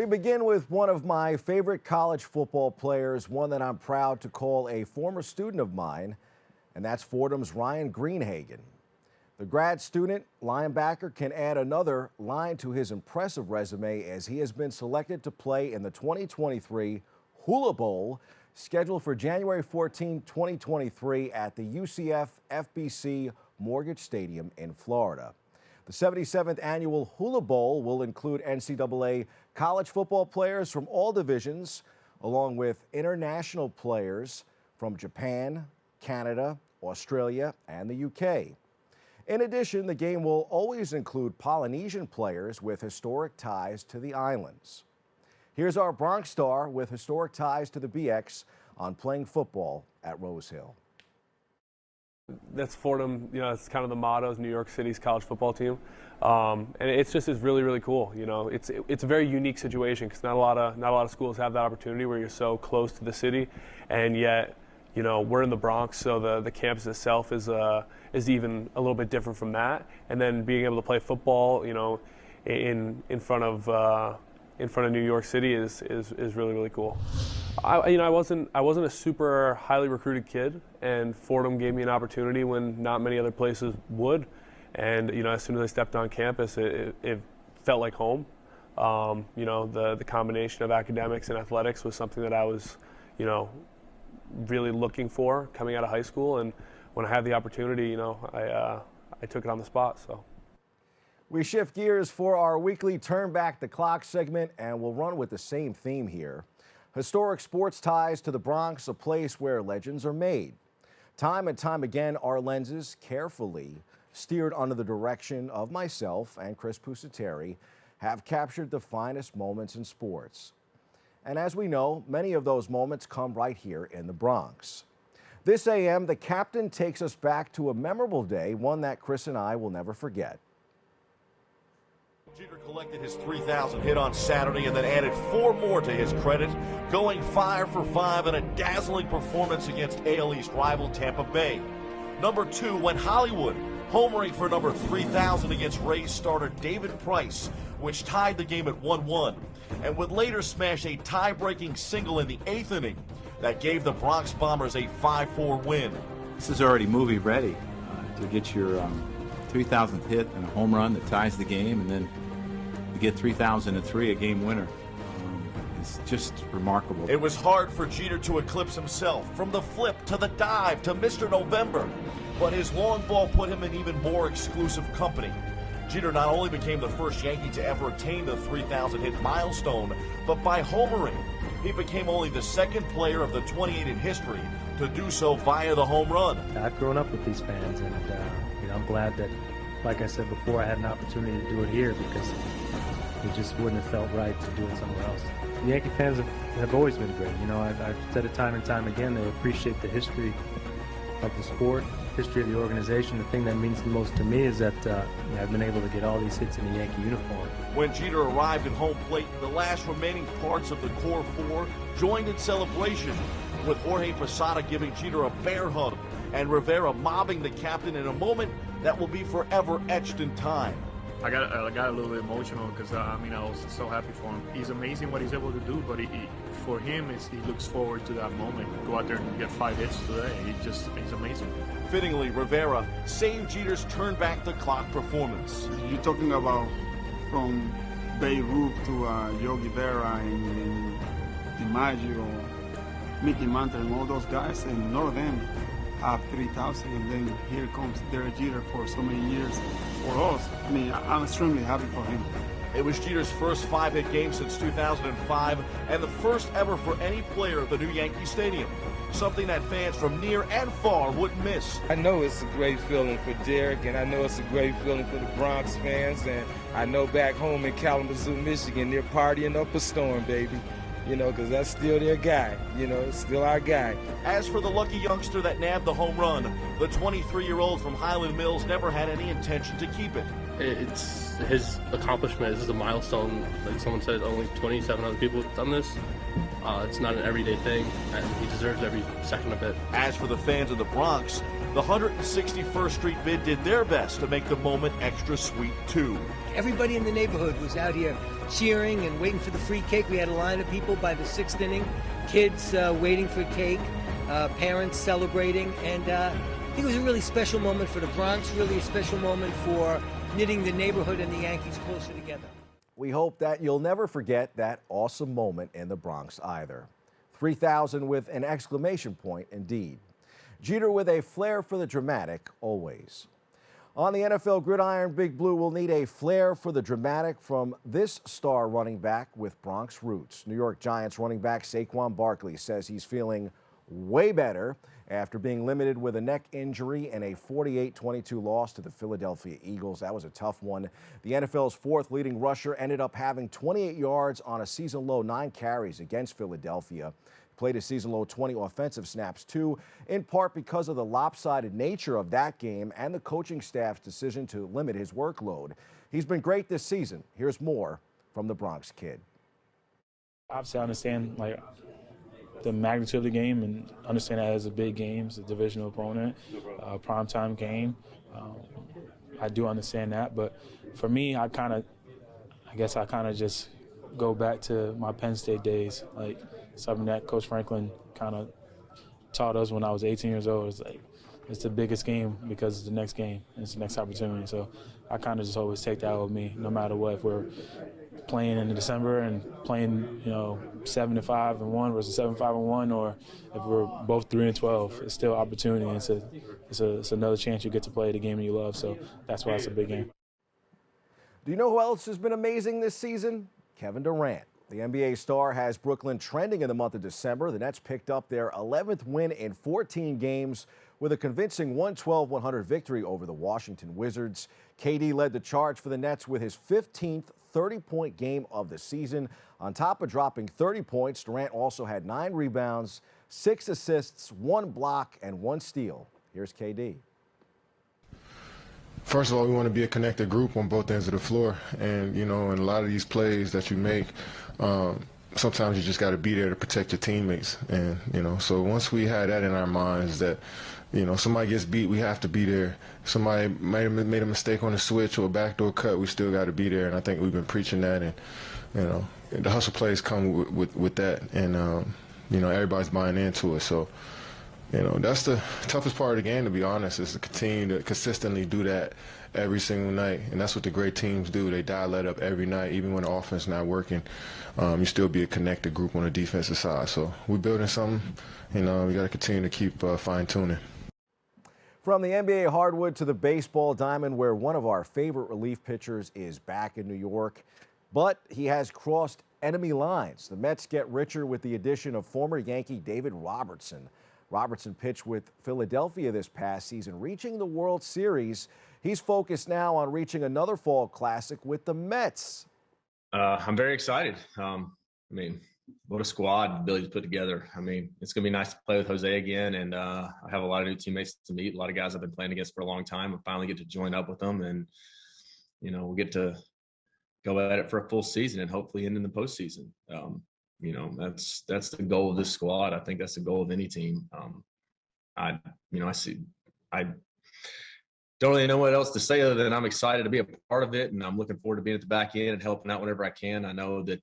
begin with one of my favorite college football players, one that I'm proud to call a former student of mine, and that's Fordham's Ryan Greenhagen. The grad student linebacker can add another line to his impressive resume as he has been selected to play in the 2023 Hula Bowl, scheduled for January 14, 2023 at the UCF FBC Mortgage Stadium in Florida. The 77th annual Hula Bowl will include NCAA college football players from all divisions, along with international players from Japan, Canada, Australia, and the UK. In addition, the game will always include Polynesian players with historic ties to the islands. Here's our Bronx star with historic ties to the BX on playing football at Rose Hill. That's Fordham, it's kind of the motto of New York City's college football team. And it's really, really cool. It's a very unique situation because not a lot of schools have that opportunity where you're so close to the city, and yet, we're in the Bronx, so the campus itself is even a little bit different from that. And then being able to play football, in front of New York City is really, really cool. I wasn't a super highly recruited kid, and Fordham gave me an opportunity when not many other places would. And as soon as I stepped on campus, it felt like home. The combination of academics and athletics was something that I was, really looking for coming out of high school. And when I had the opportunity, I took it on the spot. So. We shift gears for our weekly Turn Back the Clock segment, and we'll run with the same theme here. Historic sports ties to the Bronx, a place where legends are made. Time and time again, our lenses, carefully steered under the direction of myself and Chris Pusateri, have captured the finest moments in sports. And as we know, many of those moments come right here in the Bronx. This AM, the captain takes us back to a memorable day, one that Chris and I will never forget. Jeter collected his 3,000 hit on Saturday and then added 4 more to his credit, going 5 for 5 in a dazzling performance against AL East rival Tampa Bay. Number 2 went Hollywood, homering for number 3,000 against Rays starter David Price, which tied the game at 1-1, and would later smash a tie-breaking single in the 8th inning that gave the Bronx Bombers a 5-4 win. This is already movie ready to get your 3,000th hit and a home run that ties the game, and then to get 3,003, a game winner. It's just remarkable. It was hard for Jeter to eclipse himself, from the flip to the dive to Mr. November, but his long ball put him in even more exclusive company. Jeter not only became the first Yankee to ever attain the 3,000 hit milestone, but by homering, he became only the second player of the 28 in history to do so via the home run. I've grown up with these fans, and I'm glad that, like I said before, I had an opportunity to do it here because it just wouldn't have felt right to do it somewhere else. The Yankee fans have always been great. I've said it time and time again, they appreciate the history of the sport, history of the organization. The thing that means the most to me is that I've been able to get all these hits in the Yankee uniform. When Jeter arrived at home plate, the last remaining parts of the core 4 joined in celebration, with Jorge Posada giving Jeter a bear hug and Rivera mobbing the captain in a moment that will be forever etched in time. I got a little bit emotional because I was so happy for him. He's amazing what he's able to do, but for him, he looks forward to that moment. Go out there and get 5 hits today. He's amazing. Fittingly, Rivera saved Jeter's turn back the clock performance. You're talking about from Babe Ruth to Yogi Berra and DiMaggio, Mickey Mantle, and all those guys, and none of them have 3,000, and then here comes Derek Jeter for so many years for us. I'm extremely happy for him. It was Jeter's first 5-hit game since 2005, and the first ever for any player at the new Yankee Stadium, something that fans from near and far wouldn't miss. I know it's a great feeling for Derek, and I know it's a great feeling for the Bronx fans, and I know back home in Kalamazoo, Michigan, they're partying up a storm, baby. Because that's still their guy, still our guy. As for the lucky youngster that nabbed the home run, the 23-year-old from Highland Mills never had any intention to keep it. It's his accomplishment. This is a milestone. Like someone said, only 27 other people have done this. It's not an everyday thing, and he deserves every second of it. As for the fans of the Bronx, The 161st Street Mid did their best to make the moment extra sweet, too. Everybody in the neighborhood was out here cheering and waiting for the free cake. We had a line of people by the 6th inning, kids waiting for cake, parents celebrating, and I think it was a really special moment for the Bronx, really a special moment for knitting the neighborhood and the Yankees closer together. We hope that you'll never forget that awesome moment in the Bronx either. 3,000 with an exclamation point indeed. Jeter with a flair for the dramatic always. On the NFL gridiron, Big Blue will need a flair for the dramatic from this star running back with Bronx roots. New York Giants running back Saquon Barkley says he's feeling way better after being limited with a neck injury in a 48-22 loss to the Philadelphia Eagles. That was a tough one. The NFL's fourth leading rusher ended up having 28 yards on a season-low 9 carries against Philadelphia. Played a season-low 20 offensive snaps, too, in part because of the lopsided nature of that game and the coaching staff's decision to limit his workload. He's been great this season. Here's more from the Bronx kid. Obviously, I understand, the magnitude of the game and understand that as a big game, it's a divisional opponent, primetime game. I do understand that, but for me, I guess I just go back to my Penn State days, something that Coach Franklin kind of taught us when I was 18 years old. It's the biggest game because it's the next game, and it's the next opportunity. So I kind of just always take that with me, no matter what. If we're playing in December and playing, 7-5-1 versus 7-5-1, or if we're both 3-12, it's still opportunity. It's another chance you get to play the game you love. So that's why it's a big game. Do you know who else has been amazing this season? Kevin Durant. The NBA star has Brooklyn trending in the month of December. The Nets picked up their 11th win in 14 games with a convincing 112-100 victory over the Washington Wizards. KD led the charge for the Nets with his 15th 30-point game of the season. On top of dropping 30 points, Durant also had 9 rebounds, 6 assists, 1 block, and 1 steal. Here's KD. First of all, we want to be a connected group on both ends of the floor. And, in a lot of these plays that you make, sometimes you just got to be there to protect your teammates. And, so once we had that in our minds that, somebody gets beat, we have to be there. Somebody might have made a mistake on a switch or a backdoor cut, we still got to be there. And I think we've been preaching that. And, the hustle plays come with that. And, everybody's buying into it. So, that's the toughest part of the game, to be honest, is to continue to consistently do that every single night. And that's what the great teams do. They dial that up every night, even when the offense is not working. You still be a connected group on the defensive side. So we're building something. We got to continue to keep fine-tuning. From the NBA hardwood to the baseball diamond, where one of our favorite relief pitchers is back in New York, but he has crossed enemy lines. The Mets get richer with the addition of former Yankee David Robertson. Robertson pitched with Philadelphia this past season, reaching the World Series. He's focused now on reaching another fall classic with the Mets. I'm very excited. What a squad Billy's put together. It's going to be nice to play with Jose again, and I have a lot of new teammates to meet, a lot of guys I've been playing against for a long time. I finally get to join up with them, and, we'll get to go at it for a full season and hopefully end in the postseason. That's the goal of this squad. I think that's the goal of any team. I don't really know what else to say other than I'm excited to be a part of it, and I'm looking forward to being at the back end and helping out whenever I can. I know that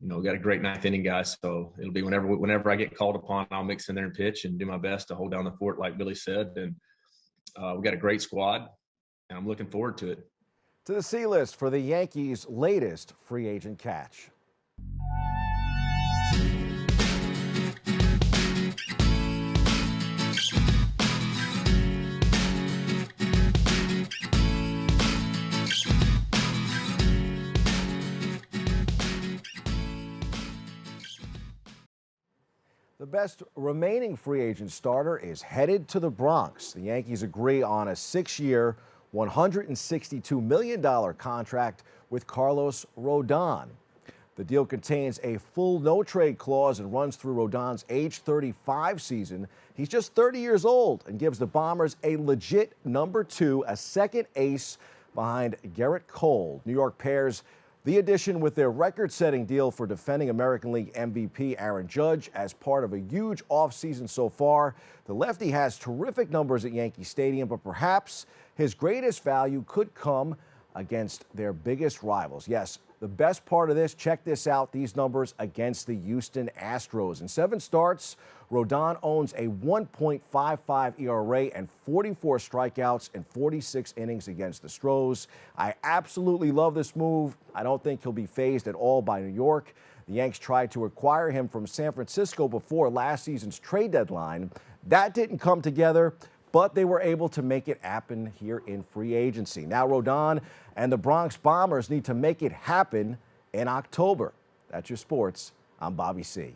we got a great 9th inning guy, so it'll be whenever I get called upon, I'll mix in there and pitch and do my best to hold down the fort, like Billy said. And we got a great squad, and I'm looking forward to it. To the C list for the Yankees' latest free agent catch. The best remaining free agent starter is headed to the Bronx. The Yankees agree on a 6-year, $162 million contract with Carlos Rodon. The deal contains a full no-trade clause and runs through Rodon's age 35 season. He's just 30 years old and gives the Bombers a legit number 2, a second ace behind Garrett Cole. New York pairs The addition with their record-setting deal for defending American League MVP Aaron Judge as part of a huge offseason so far. The lefty has terrific numbers at Yankee Stadium, but perhaps his greatest value could come against their biggest rivals. Yes, the best part of this, check this out, these numbers against the Houston Astros. In 7 starts, Rodon owns a 1.55 ERA and 44 strikeouts in 46 innings against the Stros. I absolutely love this move. I don't think he'll be fazed at all by New York. The Yanks tried to acquire him from San Francisco before last season's trade deadline. That didn't come together, but they were able to make it happen here in free agency. Now Rodon and the Bronx Bombers need to make it happen in October. That's your sports. I'm Bobby C.